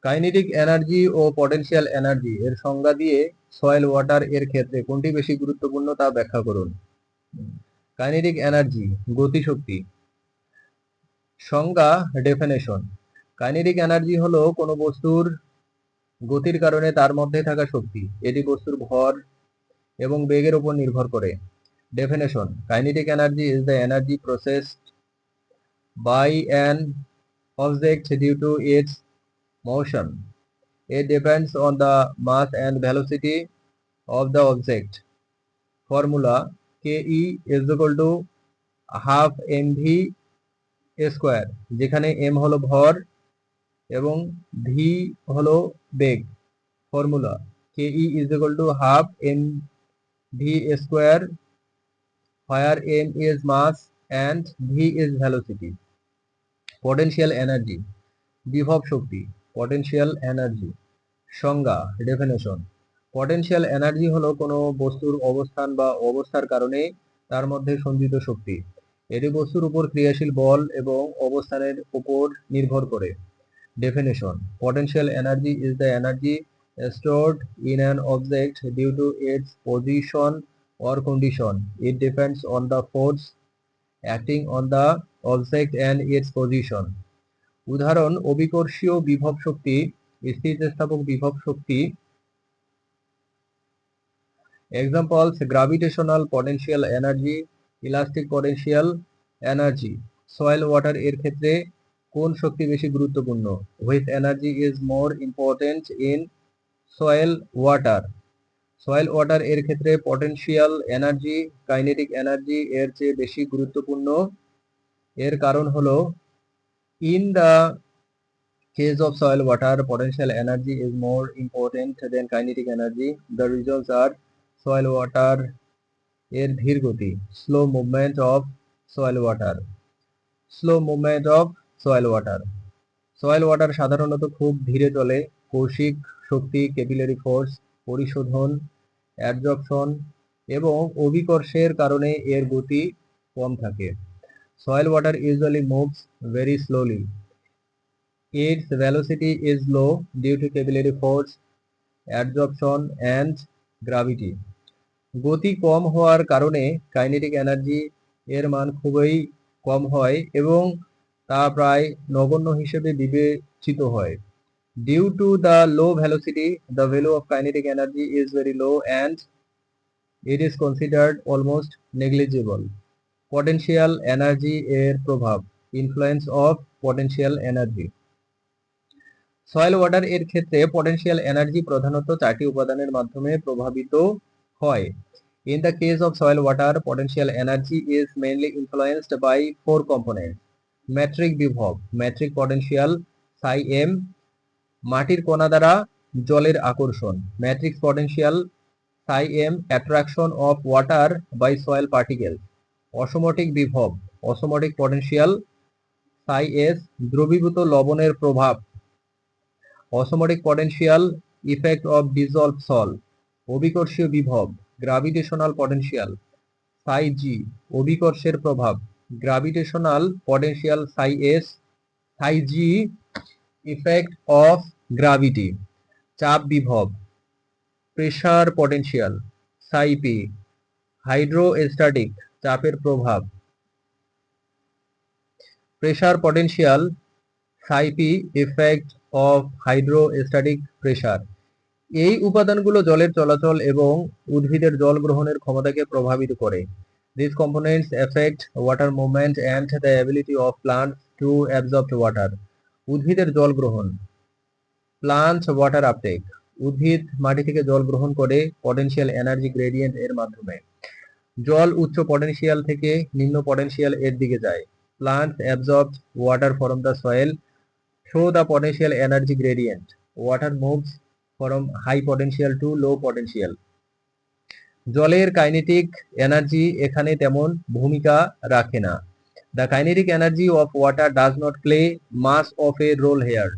Kinetic energy ও potential energy এর সংজ্ঞা দিয়ে সয়েল ওয়াটার এর ক্ষেত্রে কোনটি বেশি গুরুত্বপূর্ণ তা ব্যাখ্যা করুন। কাইনেটিক এনার্জি গতিশক্তি। সংজ্ঞা ডেফিনেশন। কাইনেটিক এনার্জি হলো কোনো বস্তুর গতির কারণে তার মধ্যে থাকা শক্তি। এটি বস্তুর ভর এবং বেগের উপর নির্ভর করে। Definition: kinetic energy is the energy processed by an object due to its motion. It depends on the mass and velocity of the object. Formula: Ke is equal to half mv square, যেখানে m হলো ভর এবং v হলো বেগ। Formula: Ke is equal to half mv square where m is mass and v is velocity. Potential energy বিভব শক্তি। Potential energy সংজ্ঞা definition: potential energy হলো কোনো বস্তুর অবস্থান বা অবস্থার কারণে তার মধ্যে সঞ্চিত শক্তি। এটি বস্তুর উপর ক্রিয়াশীল বল এবং অবস্থানের উপর নির্ভর করে। Definition: potential energy is the energy stored in an object due to its position or condition. It depends on the force acting on the object and its position. উদাহরণ: অভিকর্ষীয় বিভব শক্তি, স্থিতিস্থাপক বিভব শক্তি। Examples: gravitational potential energy, elastic potential energy. Soil water এর ক্ষেত্রে কোন শক্তি বেশি গুরুত্বপূর্ণ? Which energy is more important in soil water? Soil water এর ক্ষেত্রে পটেনশিয়াল এনার্জি কাইনেটিক এনার্জি এর চেয়ে বেশি গুরুত্বপূর্ণ। এর কারণ হলো, in the case of soil water, potential energy is more important than kinetic energy. The results are: soil water এর ধীর গতি, slow movement of soil water. slow movement of soil water. soil water সাধারণত খুব ধীরে চলে। কৌশিক শক্তি, capillary force, পরিশোধন, absorption এবং অভিকর্ষের কারণে এর গতি কম থাকে। soil water usually moves very slowly. Its velocity is low due to capillary force, adsorption and gravity. গতি কম হওয়ার কারণে কাইনেটিক এনার্জি এর মান খুবই কম হয় এবং তা প্রায় নগণ্য হিসেবে বিবেচিত হয়। Due to the low velocity, the value of kinetic energy is very low and it is considered almost negligible. Potential energy এর প্রভাব, influence of potential energy. Soil water এর ক্ষেত্রে পটেনশিয়াল এনার্জি প্রধানত চারটি উপাদানের মাধ্যমে প্রভাবিত হয়। In the case of soil water, potential energy is mainly influenced by four component. Matric বিভব, ম্যাট্রিক পটেনশিয়াল সাই এম, মাটির কণা দ্বারা জলের আকর্ষণ। Matrix potential psi M, attraction of water by soil particles. Osmotic বিভব, অসমোটিক পটেনশিয়াল সাই এস, দ্রবীভূত লবণের প্রভাব। Osmotic potential effect of dissolved salt. অভিকর্ষীয় বিভব, গ্রাভিটেশনাল পটেনশিয়াল সাই জি, অভিকর্ষের প্রভাব। Gravitational potential psi S, Sai G, effect of gravity. চাপ বিভব, pressure potential সাই P, hydrostatic চাপের প্রভাব। Pressure potential Sai P, effect of hydrostatic pressure. এই উপাদানগুলো জলের চলাচল এবং উদ্ভিদের জল গ্রহণের ক্ষমতাকে প্রভাবিত করে। These components affect water movement and the ability of plants to absorb water. উদ্ভিদের জল গ্রহণ, প্লান্ট ওয়াটার আপটেক। উদ্ভিদ মাটি থেকে জল গ্রহণ করে পটেনশিয়াল এনার্জি গ্রেডিয়েন্ট এর মাধ্যমে। জল উচ্চ পটেনশিয়াল থেকে নিম্ন পটেনশিয়াল এর দিকে যায়। Plants absorb water from the soil through the potential energy gradient. Water moves from high potential to low potential. জলের কাইনেটিক এনার্জি এখানে তেমন ভূমিকা রাখে না। The kinetic energy of water does not play much of a role here.